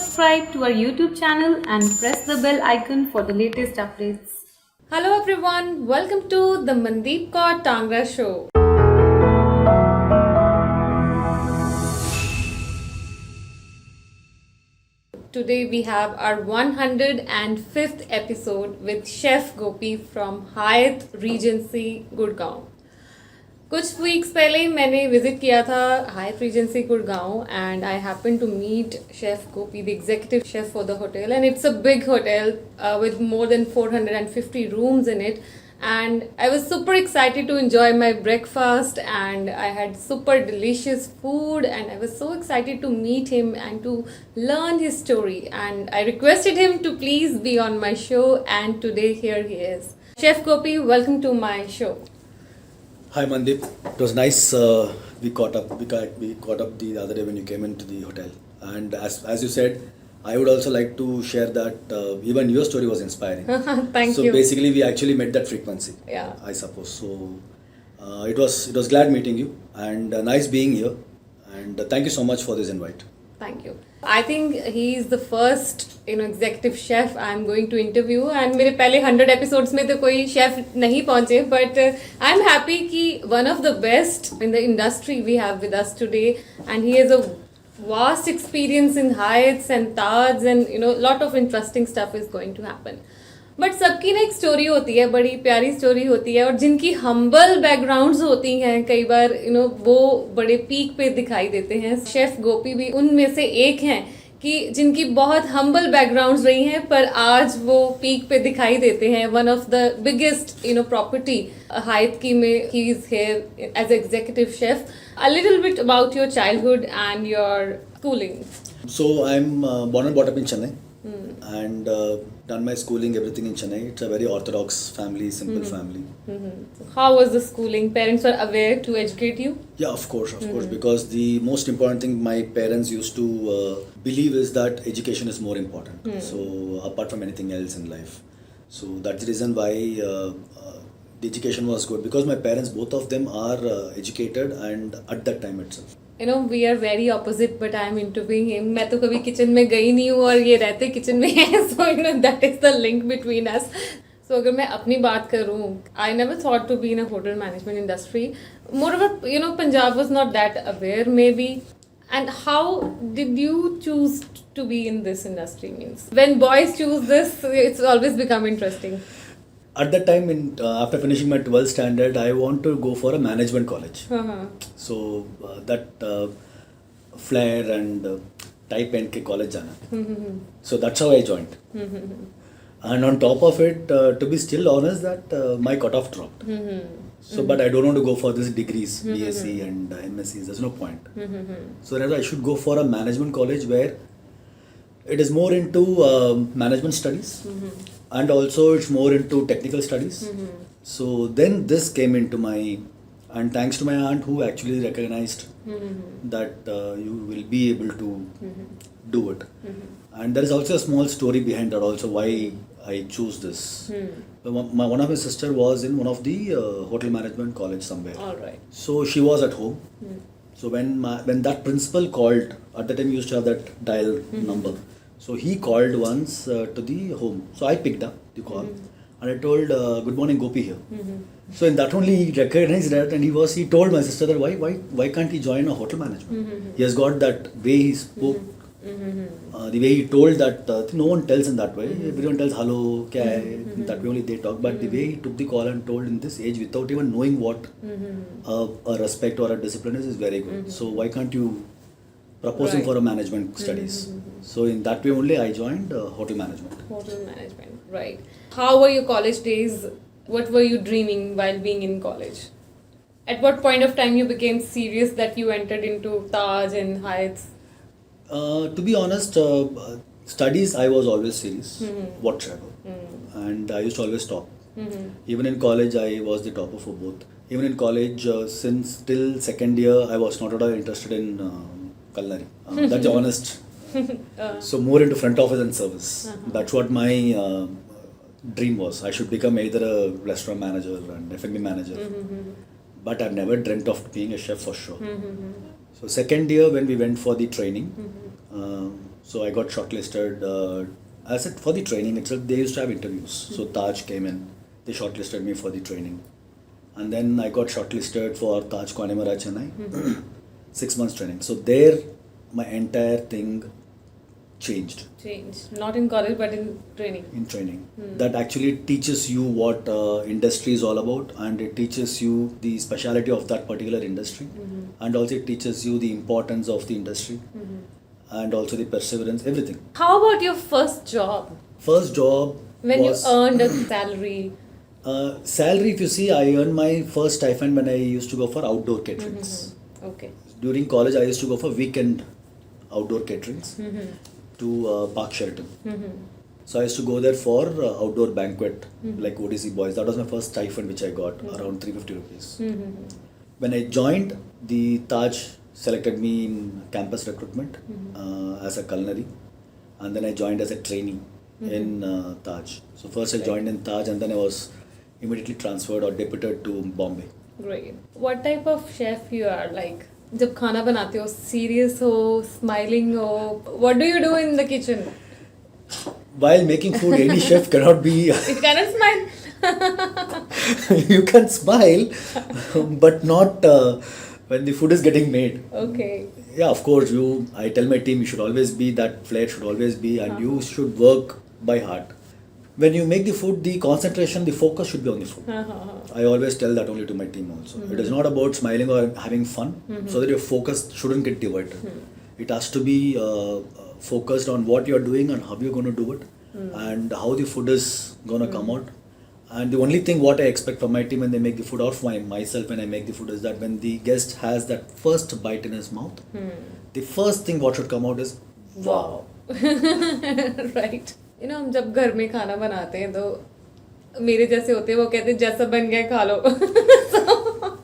subscribe to our YouTube channel and press the bell icon for the latest updates. Hello everyone, welcome to the Mandeep Kaur Tangra show. Today we have our 105th episode with Chef Gopi from Hyatt Regency, Gurgaon. कुछ weeks पहले ही मैंने visit किया था Hyatt Regency Gurgaon and I happen to meet chef Gopi the executive chef for the hotel and it's a big hotel with more than 450 rooms in it. And I was super excited to enjoy my breakfast and I had super delicious food and I was so excited to meet him and to learn his story, and I requested him to please be on my show, and today here he is. Chef Gopi, welcome to my show. Hi Mandeep, it was nice. We caught up. We caught up the other day when you came into the hotel, and as you said, I would also like to share that even your story was inspiring. Thank so you. So basically, we actually met that frequency. Yeah. I suppose so. It was glad meeting you, and nice being here, and thank you so much for this invite. Thank you. I think he is the first executive chef I am going to interview, and मेरे पहले 100 episodes में तो कोई chef नहीं पहुंचे, but I am happy कि one of the best in the industry we have with us today, and he has a vast experience in Hyatts and Taj, and lot of interesting stuff is going to happen. But सबकी ना एक story होती है, बड़ी प्यारी story होती है, और जिनकी हम्बल बैकग्राउंड्स होती हैं कई बार वो बड़े पीक पे दिखाई देते हैं. शेफ गोपी भी उनमें से एक हैं कि जिनकी बहुत हम्बल बैकग्राउंड्स रही हैं पर आज वो पीक पे दिखाई देते हैं. One of the biggest property Hyatt की में ही is here as executive chef. A little bit about your childhood and your schooling. So I'm born and brought up in Chennai. And done my schooling, everything in Chennai. It's a very orthodox family, simple family. So how was the schooling? Parents were aware to educate you? Yeah, of course, because the most important thing my parents used to believe is that education is more important. So apart from anything else in life. So that's the reason why the education was good, because my parents, both of them are educated, and at that time itself. We are very opposite, but I am interviewing him. मैं तो कभी kitchen में गई नहीं हूँ और ये रहते किचन में हैं, so that is the link between us. So अगर मैं अपनी बात करूँ, I never thought to be in a hotel management industry. Moreover, Punjab was not that aware maybe. And how did you choose to be in this industry? Means when boys choose this, it's always become interesting. At that time, after finishing my 12th standard, I want to go for a management college. So that flair and tie pen ke college jana. So that's how I joined. And on top of it, to be still honest, that my cutoff dropped. So, but I don't want to go for these degrees, BSc and MScs. There's no point. So rather, I should go for a management college where it is more into management studies. And also it's more into technical studies. So then this came into my, and thanks to my aunt who actually recognized that you will be able to do it. And there is also a small story behind that also, why I choose this. One of my sister was in one of the hotel management college somewhere. All right. So she was at home. So when that principal called, at the time we used to have that dial number. So he called once to the home. So I picked up the call and I told, "Good morning, Gopi here." So in that only he recognized that, and he told my sister that why can't he join a hotel management? He has got that way he spoke, the way he told that no one tells in that way. Everyone tells hello, kya hai? That way only they talk. But the way he took the call and told in this age without even knowing what a respect or a discipline is very good. So why can't you proposing for a management studies? So in that way only I joined hotel management. Hotel management, right. How were your college days? What were you dreaming while being in college? At what point of time you became serious that you entered into Taj and Hyatts? To be honest, studies I was always serious, whatsoever. And I used to always top. Even in college I was the topper for both. Even in college, since till second year I was not at all interested in culinary. That's honest. So more into front office and service. That's what my dream was. I should become either a restaurant manager and F&B manager. But I've never dreamt of being a chef for sure. So second year when we went for the training, So I got shortlisted. I said for the training itself, they used to have interviews. So Taj came in, they shortlisted me for the training. And then I got shortlisted for Taj Connemara Chennai, 6 months training. So there, my entire thing changed. Not in college, but in training. In training. That actually teaches you what industry is all about, and it teaches you the speciality of that particular industry, and also it teaches you the importance of the industry, and also the perseverance, everything. How about your first job? First job When was you earned a salary? salary. If you see, I earned my first stipend when I used to go for outdoor caterings. Okay. During college, I used to go for weekend outdoor caterings to Park Sheraton. So I used to go there for outdoor banquet like ODC boys. That was my first stipend which I got, around 350 rupees. When I joined, the Taj selected me in campus recruitment as a culinary, and then I joined as a trainee in Taj. So first I joined in Taj, and then I was immediately transferred or deputed to Bombay. Great. What type of chef you are? Like, जब खाना बनाते हो, serious हो, smiling हो, what do you do in the kitchen? While making food, any chef cannot be. You cannot smile. You can smile, but not when the food is getting made. Okay. Yeah, of course. I tell my team, you should always be, that flair should always be, and you should work by heart. When you make the food, the concentration, the focus should be on the food. I always tell that only to my team also. It is not about smiling or having fun, so that your focus shouldn't get divided. It has to be focused on what you're doing and how you're going to do it, and how the food is going to come out. And the only thing what I expect from my team when they make the food, or from myself when I make the food, is that when the guest has that first bite in his mouth, the first thing what should come out is wow. Right. You know, हम जब घर में खाना बनाते हैं तो मेरे जैसे होते हैं, वो कहते हैं जैसा बन गया खा लो. So,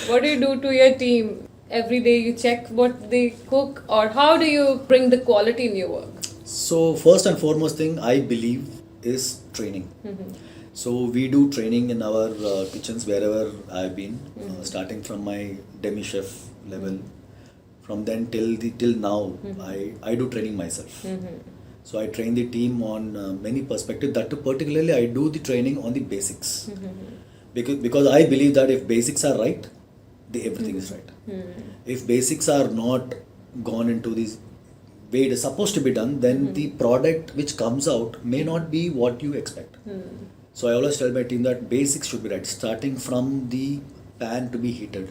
what do you do to your team? Every day you check what they cook, or how do you bring the quality in your work? So first and foremost thing I believe is training. So we do training in our kitchens wherever I've been, starting from my demi chef level. From then till now, I do training myself. So I train the team on many perspectives. That too, particularly I do the training on the basics, because I believe that if basics are right, everything is right. If basics are not gone into this way it is supposed to be done, then the product which comes out may not be what you expect. So I always tell my team that basics should be right, starting from the pan to be heated,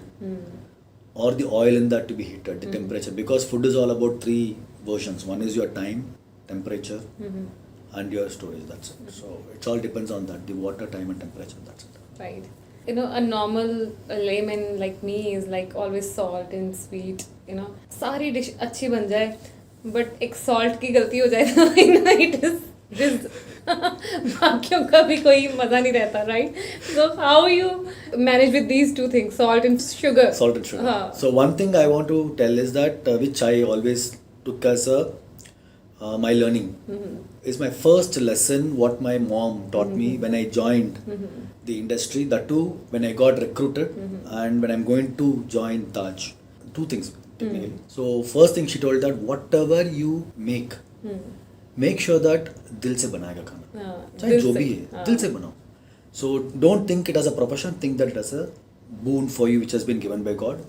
or the oil in that to be heated, the temperature, because food is all about three versions. One is your time, temperature, and your storage. That's it. So it all depends on that, the water, time and temperature. That's it. Right. You know, a normal layman like me is like always salt and sweet. You know, सारी dish अच्छी बन जाए, but एक salt की गलती हो जाए तो it is बाकियों का भी कोई मजा नहीं रहता, right? So how you manage with these two things, salt and sugar? Salt and sugar. So one thing I want to tell is that which I always took as my learning is my first lesson what my mom taught me when I joined the industry. That too when I got recruited and when I'm going to join Taj. Two things technically. So first thing she told that whatever you make sure that दिल से बनाएगा खाना, चाहे जो भी है दिल से बनाओ. So don't think it as a profession, think that it as a boon for you which has been given by God.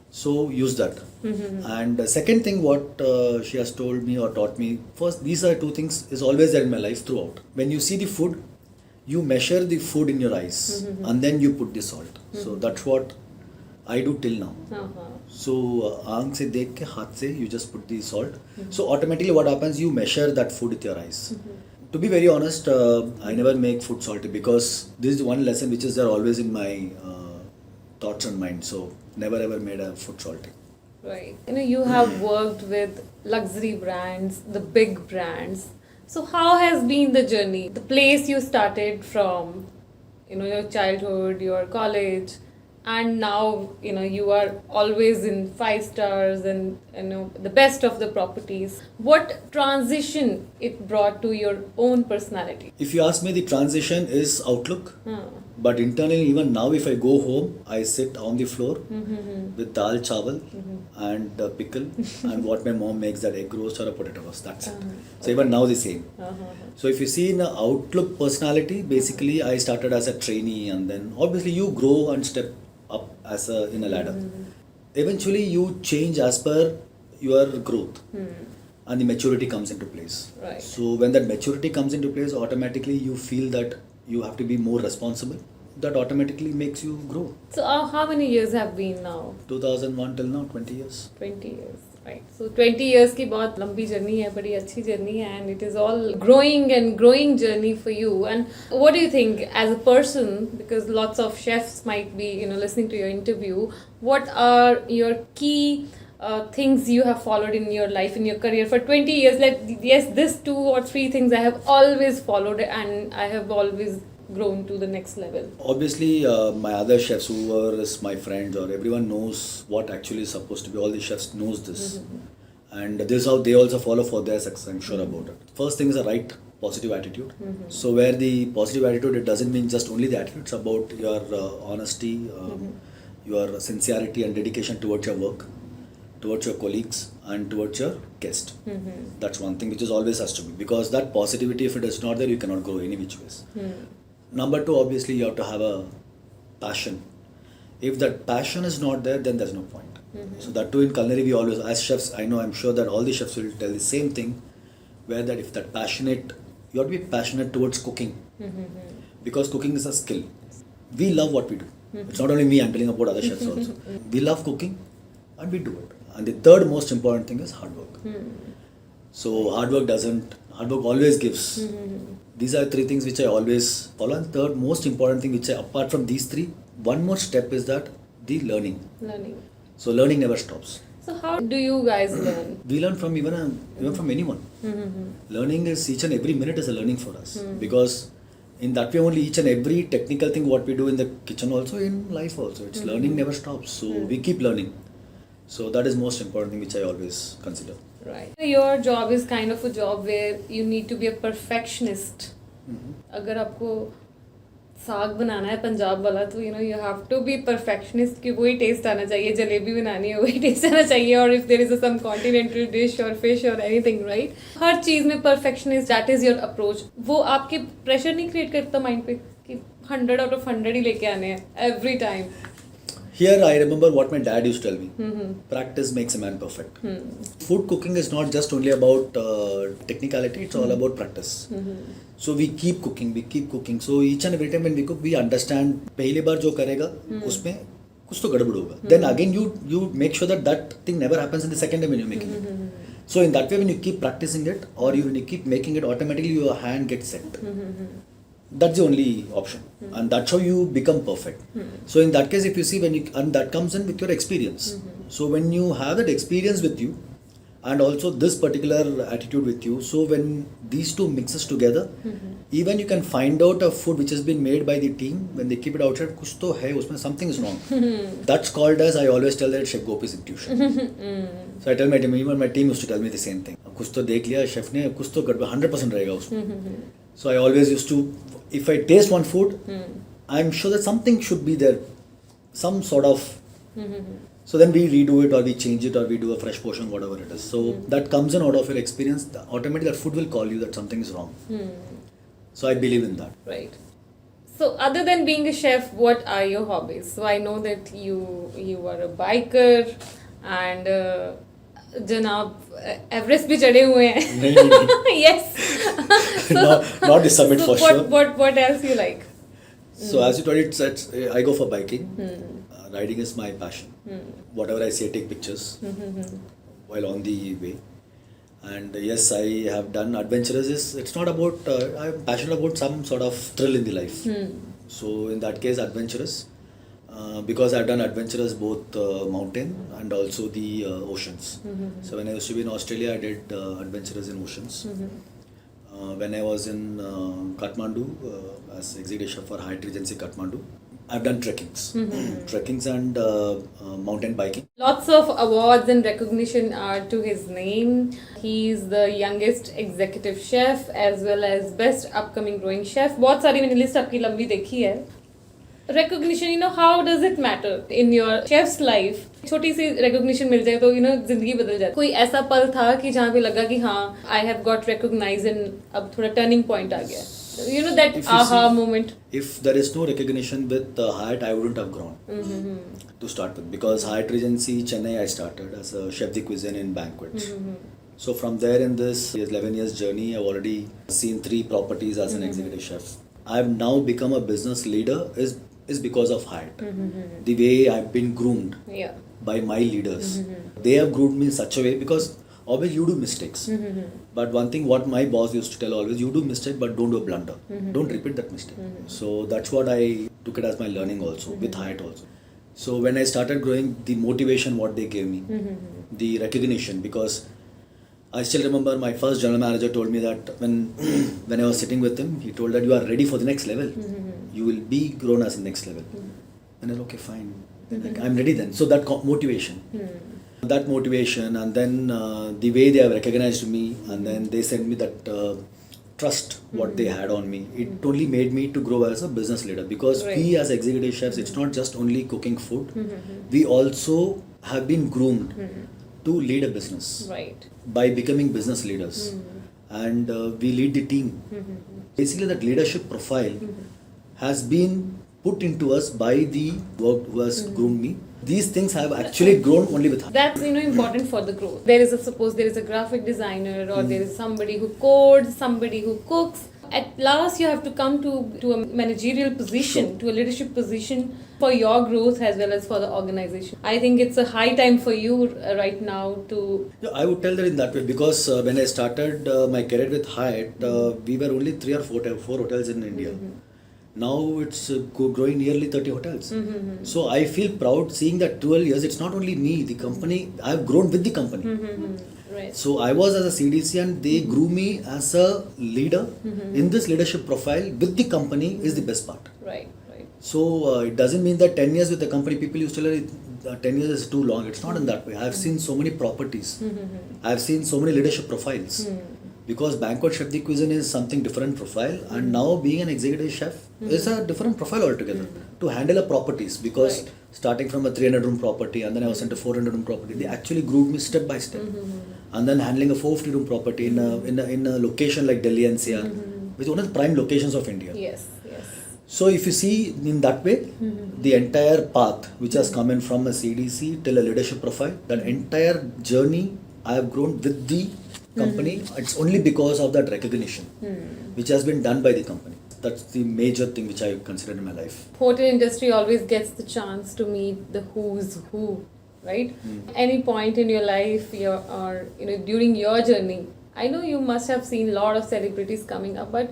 So use that. And the second thing what she has told me or taught me, first these are two things is always there in my life throughout. When you see the food, you measure the food in your eyes and then you put the salt. So that's what I do till now. So आँख से देख के हाथ से you just put the salt. So automatically what happens, you measure that food with your eyes. To be very honest, I never make food salty because this is one lesson which is there always in my thoughts and mind. So never ever made a food salty. Right. You know, you have worked with luxury brands, the big brands. So how has been the journey? The place you started from, you know, your childhood, your college, and now you are always in 5 stars and the best of the properties. What transition it brought to your own personality? If you ask me, the transition is outlook. Hmm. But internally, even now, if I go home, I sit on the floor with dal chawal and pickle and what my mom makes, that egg roast or a potato roast. That's it. So even now the same. So if you see in the outlook personality, basically I started as a trainee, and then obviously you grow and step up as in a ladder. Eventually you change as per your growth. And the maturity comes into place. Right. So when that maturity comes into place, automatically you feel that you have to be more responsible. That automatically makes you grow. So how many years have been now? 2001 till now, 20 years. 20 years, right. So 20 years की बहुत लंबी journey है, बड़ी अच्छी journey है, and it is all growing journey for you. And what do you think as a person, because lots of chefs might be listening to your interview, what are your key things you have followed in your life, in your career for 20 years? Like, yes, this 2 or 3 things I have always followed and I have always grown to the next level. Obviously, my other chefs, whoever is my friends or everyone knows what actually is supposed to be. All the chefs knows this. And this is how they also follow for their success, I'm sure about it. First thing is a right positive attitude. So where the positive attitude, it doesn't mean just only the attitude. It's about your honesty, your sincerity and dedication towards your work, towards your colleagues and towards your guest. That's one thing which is always has to be, because that positivity, if it is not there, you cannot grow any which ways. Number 2, obviously you have to have a passion. If that passion is not there, then there's no point. So that too in culinary, we always, as chefs, I'm sure that all the chefs will tell the same thing, where that if that passionate, you have to be passionate towards cooking. Because cooking is a skill. We love what we do. It's not only me, I'm telling about other chefs also. We love cooking and we do it. And the third most important thing is hard work. So hard work always gives. These are 3 things which I always follow. And third most important thing which apart from these 3, one more step is that the learning. So learning never stops. So how do you guys learn? We learn from even from anyone. Learning is each and every minute is a learning for us. Because in that way only each and every technical thing what we do in the kitchen also, in life also, it's learning never stops. So we keep learning. So that is most important thing which I always consider. Right. Your job is kind of a job where you need to be a perfectionist. अगर आपको साग बनाना है पंजाब वाला, तो you have to be perfectionist कि वही test आना चाहिए, जलेबी बनानी है वही टेस्ट आना चाहिए, or if there is some continental dish or fish or anything, right? हर चीज़ में perfectionist, that is your approach. वो आपके pressure नहीं create करता mind पे कि 100 out of 100 ही लेके आने हैं every time? Here I remember what my dad used to tell me. Practice makes a man perfect. Food cooking is not just only about technicality, it's all about practice. So we keep cooking. So each and every time when we cook, we understand पहली बार जो करेगा उसमें कुछ तो गड़बड़ होगा. Then again you make sure that thing never happens in the second time when you're making it. So in that way, when you keep practicing it or when you keep making it, automatically your hand gets set. That's the only option, and that's how you become perfect. So in that case, if you see and that comes in with your experience. So when you have that experience with you, and also this particular attitude with you, so when these two mixes together, even you can find out a food which has been made by the team, when they keep it outside, kuch to hai usme, something is wrong. That's called as, I always tell that, Chef Gopi's intuition. So I tell my team, even my team used to tell me the same thing. Kuch to dekh liya chef ne, kuch to 100% rahega usme. So I always used to, if I taste one food, I'm sure that something should be there, some sort of. So then we redo it or we change it or we do a fresh portion, whatever it is. So that comes in out of your experience. Automatically that food will call you that something is wrong. So I believe in that. Right. So other than being a chef, what are your hobbies? So I know that you are a biker and जनाब Everest भी चढ़े हुए हैं. नहीं. Yes. Not the summit for sure. What else you like? So as you told it, I go for biking. Riding is my passion. Whatever I see, I take pictures while on the way. And yes, I have done adventures. It's not about, I'm passionate about some sort of thrill in the life. So in that case, adventurous. Because I've done adventures both mountain and also the oceans. So when I used to be in Australia, I did adventures in oceans. When I was in Kathmandu as executive chef for Hyatt Regency Kathmandu, I've done trekkings and mountain biking. Lots of awards and recognition are to his name. He's the youngest executive chef as well as best upcoming growing chef. बहुत सारी मैंने list आपकी लंबी देखी है. Recognition, how does it matter in your chef's life? छोटी सी recognition मिल जाए तो जिंदगी बदल जाती. कोई ऐसा पल था कि जहाँ पे लगा कि हाँ I have got recognized and अब थोड़ा turning point आ गया. That aha moment. If there is no recognition with Hyatt, I wouldn't have grown to start with, because Hyatt Regency Chennai I started as a chef de cuisine in banquets. So from there, in this 11 years journey, I've already seen 3 properties as an executive chef. I've now become a business leader is because of Hyatt. The way I've been groomed by my leaders. They have groomed me in such a way, because always you do mistakes. But one thing what my boss used to tell always, you do mistake but don't do a blunder. Don't repeat that mistake. So that's what I took it as my learning also, with Hyatt also. So when I started growing, the motivation what they gave me, the recognition, because I still remember my first general manager told me that when I was sitting with him, he told that you are ready for the next level. You will be grown as the next level. And I said, okay, fine. Like, I'm ready then. So that motivation. That motivation, and then the way they have recognized me, and then they sent me that trust what they had on me. It only made me to grow as a business leader, because we as executive chefs, it's not just only cooking food. We also have been groomed to lead a business by becoming business leaders, and we lead the team. Basically, that leadership profile has been put into us by the work who has groomed me. These things have actually grown only with her. That's important for the growth. Suppose there is a graphic designer, or there is somebody who codes, somebody who cooks. At last, you have to come to a managerial position, to a leadership position for your growth as well as for the organization. I think it's a high time for you right now to... Yeah, I would tell that in that way, because when I started my career with Hyatt, we were only 3 or 4 hotels in India. Now it's growing nearly 30 hotels. So I feel proud seeing that 12 years, it's not only me, the company, I've grown with the company. So I was as a CDC, and they grew me as a leader in this leadership profile with the company is the best part. So it doesn't mean that 10 years with the company, people used to tell 10 years is too long. It's not in that way. I've seen so many properties. I've seen so many leadership profiles. Because banquet chef de cuisine is something different profile, and now being an executive chef is a different profile altogether. To handle a properties, because starting from a 300 room property, and then I was sent to 400 room property, they actually groomed me step by step. And then handling a 450 room property in a location like Delhi NCR, which is one of the prime locations of India. Yes. So if you see in that way, the entire path which has come in from a CDC till a leadership profile, that entire journey I have grown with the company. It's only because of that recognition which has been done by the company. That's the major thing which I consider in my life. Hotel industry always gets the chance to meet the who's who, right? Any point in your life, or during your journey, I know you must have seen a lot of celebrities coming up, but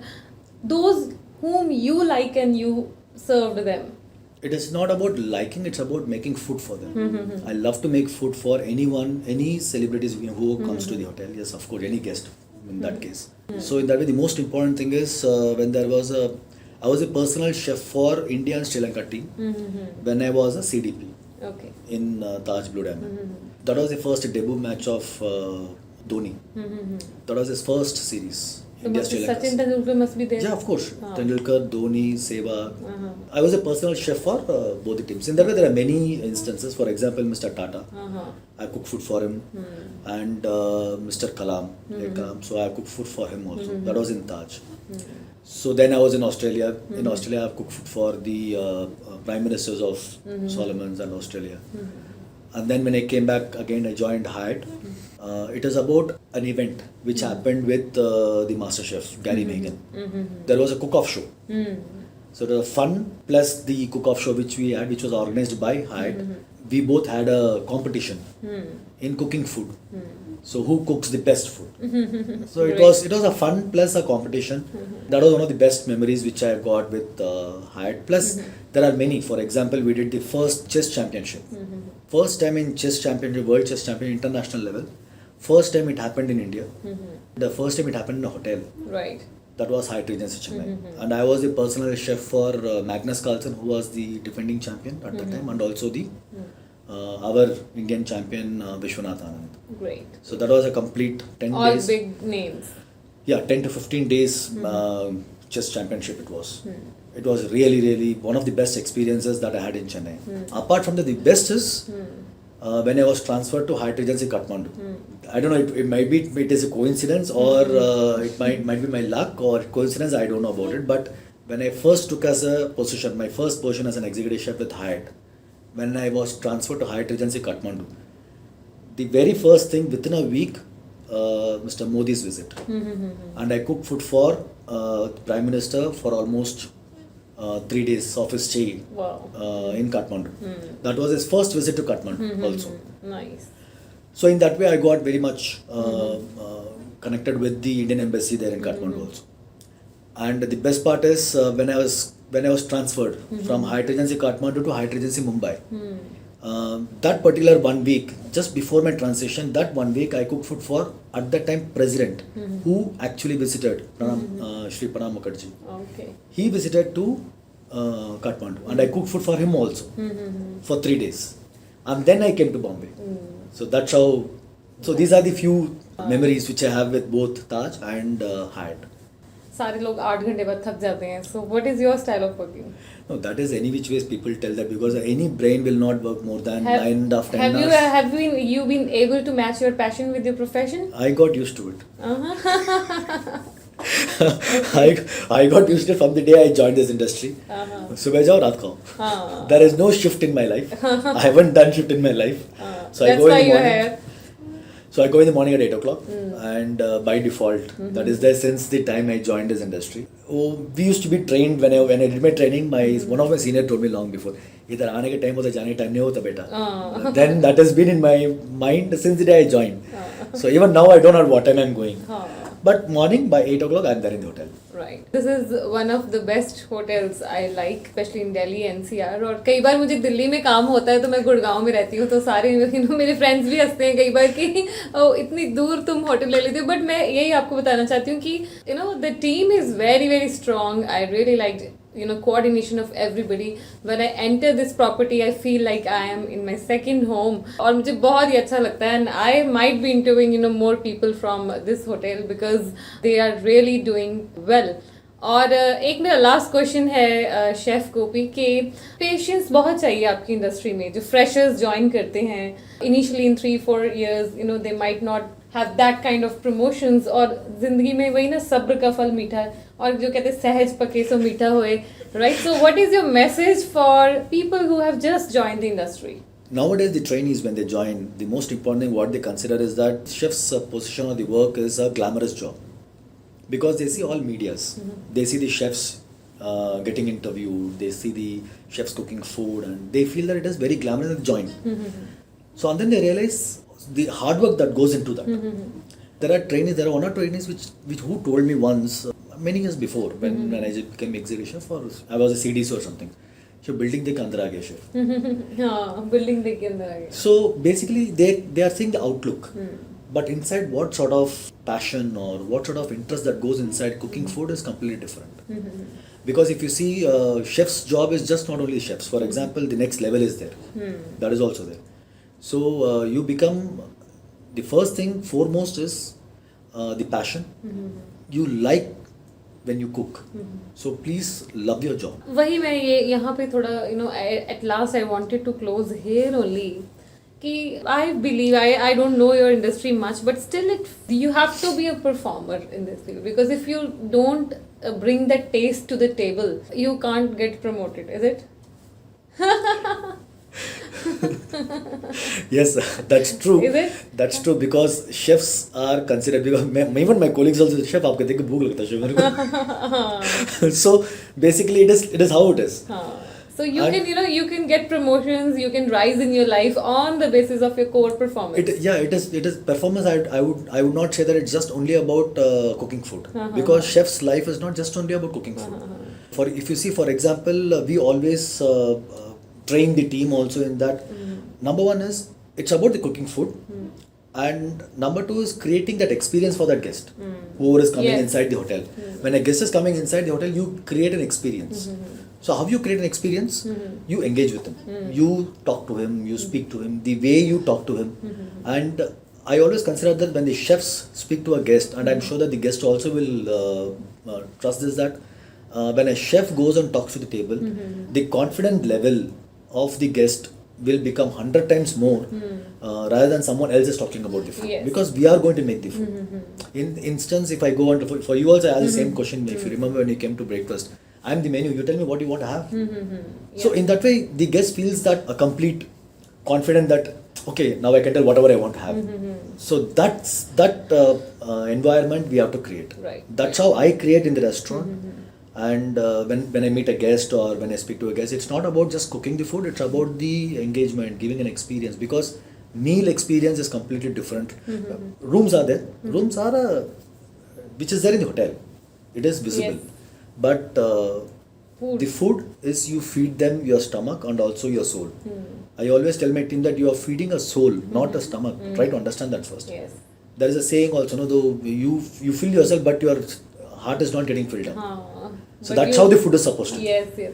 those whom you like and you served them. It is not about liking, it's about making food for them. I love to make food for anyone, any celebrities who comes to the hotel. Yes, of course, any guest in that case. So in that way, the most important thing is when I was a personal chef for India and Sri Lanka team when I was a CDP in Taj Blue Diamond. That was the first debut match of Dhoni. That was his first series. Sachin Tendulkar must be there. Yeah, of course. Tendulkar, Dhoni, Sehwag. I was a personal chef for both the teams. In that way, there are many instances. For example, Mr. Tata. I cook food for him. And Mr. Kalam. So I cooked food for him also. That was in Taj. So then I was in Australia. In Australia, I cooked food for the Prime Ministers of Solomons and Australia. And then when I came back again, I joined Hyatt. It is about an event which happened with the master chef, Gary Megan. There was a cook-off show. So the fun plus the cook-off show which we had, which was organized by Hyatt, we both had a competition in cooking food. So who cooks the best food? So it was a fun plus a competition. That was one of the best memories which I got with Hyatt. Plus there are many. For example, we did the first chess championship. First time in chess championship, world chess champion, international level. First time it happened in India. The first time it happened in a hotel. That was Hyatt Regency Chennai. And I was the personal chef for Magnus Carlsen, who was the defending champion at that time, and also the our Indian champion Vishwanath Anand. Great. So that was a complete 10 All days. big names. Yeah, 10 to 15 days chess championship it was. It was really, really one of the best experiences that I had in Chennai. Apart from that, the best is when I was transferred to Hyatt Regency Kathmandu. I don't know, it might be it is a coincidence or it might be my luck or coincidence, I don't know about it. But when I first took as a position, my first position as an executive chef with Hyatt, when I was transferred to Hyatt Regency Kathmandu, the very first thing within a week, Mr. Modi's visit. And I cooked food for Prime Minister for almost 3 days of his stay in Kathmandu. That was his first visit to Kathmandu also. Nice. So in that way, I got very much connected with the Indian embassy there in Kathmandu also. And the best part is when I was transferred from Hyatt Regency Kathmandu to Hyatt Regency Mumbai. That particular 1 week, just before my transition, that 1 week I cooked food for at that time President, who actually visited Shri Pranab Mukherjee. Okay. He visited to Kathmandu, and I cooked food for him also for 3 days, and then I came to Bombay. So that's how. So these are the few memories which I have with both Taj and Hyatt. सारे लोग 8 घंटे बाद थक जाते हैं. So what is your style of cooking? No, that is any which ways people tell that, because any brain will not work more than 9 of 10 hours. Have you been able to match your passion with your profession? I got used to it. I got used to it from the day I joined this industry. सुबह जाओ रात खाओ. There is no shift in my life. I haven't done shift in my life. So That's why you're here. So I go in the morning at 8 o'clock, and by default, that is there since the time I joined this industry. Oh, we used to be trained when I did my training. One of my senior told me long before, "इधर आने के time होता जाने के time नहीं होता बेटा." Then that has been in my mind since the day I joined. So even now I don't know what time I'm going. But morning by 8 o'clock I'm there in the hotel. Right. This is one of the best hotels I like, especially in Delhi NCR. और कई बार मुझे दिल्ली में काम होता है तो मैं गुड़गांव में रहती हूँ, तो सारे मेरे फ्रेंड्स भी हंसते हैं कई बार कि इतनी दूर तुम होटल ले लेते हो. बट मैं यही आपको बताना चाहती हूँ कि the team is very very strong. I really like coordination of everybody. When I enter this property, I feel like I am in my second home. और मुझे बहुत ही अच्छा लगता है. And I might be interviewing more people from this hotel because they are really doing well. और एक मेरा last question है शेफ गोपी के पेशेंस बहुत चाहिए आपकी इंडस्ट्री में. जो फ्रेशर्स ज्वाइन करते हैं initially in 3-4 years, they might not have that kind of promotions. और जिंदगी में वही ना, सब्र का फल मीठा है, और जो कहते हैं सहज पके सो मीठा होए. Right? So what is your message for people who have just joined the industry? Nowadays, the trainees, when they join, the most important thing what they consider is that chef's position or the work is a glamorous job. Because they see all medias. They see the chefs getting interviewed, they see the chefs cooking food, and they feel that it is very glamorous to join. So and then they realize the hard work that goes into that. There are one or two trainees which who told me once, many years before, when I became executive chef, or I was a CDC or something. So building the अंदर आ गया chef. Building the अंदर आ गया. So basically they are seeing the outlook. But inside, what sort of passion or what sort of interest that goes inside cooking food is completely different. Because if you see, chef's job is just not only chefs. For example, the next level is there. That is also there. So you become, the first thing foremost is the passion. You like when you cook. So please love your job. वही मैं यहाँ पे थोड़ा at last I wanted to close here only. I believe, I don't know your industry much, but still you have to be a performer in this field, because if you don't bring that taste to the table, you can't get promoted, is it? Yes, that's true. Is it? That's true, because chefs are considered, because even my colleagues also, chef आपको देख के भूख लगता है chef मेरे को. So basically it is how it is. So you can get promotions, you can rise in your life on the basis of your core performance. It is performance. I would not say that it's just only about cooking food, because chef's life is not just only about cooking food. If you see, for example, we always train the team also in that. Number one is it's about the cooking food. And number two is creating that experience for that guest, whoever is coming Yes. inside the hotel. When a guest is coming inside the hotel, you create an experience. So how you create an experience? You engage with him. You talk to him, you speak to him, the way you talk to him. And I always consider that when the chefs speak to a guest, and I'm sure that the guest also will trust this, that when a chef goes and talks to the table, the confident level of the guest will become 100 times more rather than someone else is talking about the food. Yes. Because we are going to make the food. In instance, if I go on to, for you also, I asked the same question. If you remember when you came to breakfast, I'm the menu, you tell me what you want to have. So in that way, the guest feels that a complete confident that, okay, now I can tell whatever I want to have. So that's that environment we have to create. Right. That's how I create in the restaurant. And when I meet a guest or when I speak to a guest, it's not about just cooking the food, it's about the engagement, giving an experience, because meal experience is completely different. Rooms are there. Rooms are which is there in the hotel. It is visible. Yes. But Food. the food is you feed them your stomach and also your soul. I always tell my team that you are feeding a soul, not a stomach. Try to understand that first. Yes. There is a saying also, no, though you fill yourself, but your heart is not getting filled up. हाँ. So But that's you- how the food is supposed to be. Yes, yes.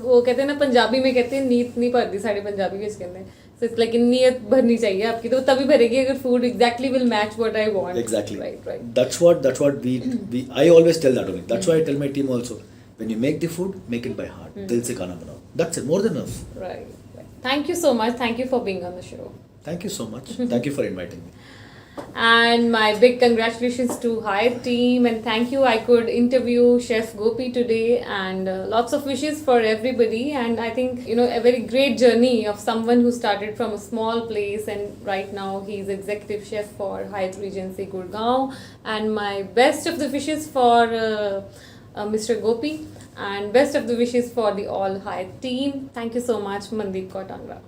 वो कहते हैं ना, पंजाबी में कहते हैं नीयत नहीं भरती, साढ़े पंजाबी के इसके अंदर. So it's like नीयत भरनी चाहिए आपकी, तो तभी भरेगी अगर food exactly will match what I want. Exactly. Right. That's what we I always tell that only. That's why I tell my team also. When you make the food, make it by heart. Dil se खाना बनाओ. That's it. More than enough. Right. Thank you so much. Thank you for being on the show. Thank you so much. Thank you for inviting me. And my big congratulations to Hyatt team, and thank you. I could interview Chef Gopi today, and lots of wishes for everybody. And I think, you know, a very great journey of someone who started from a small place, and right now he's executive chef for Hyatt Regency Gurgaon. And my best of the wishes for Mr. Gopi, and best of the wishes for the all Hyatt team. Thank you so much, Mandeep Kaur Tangra.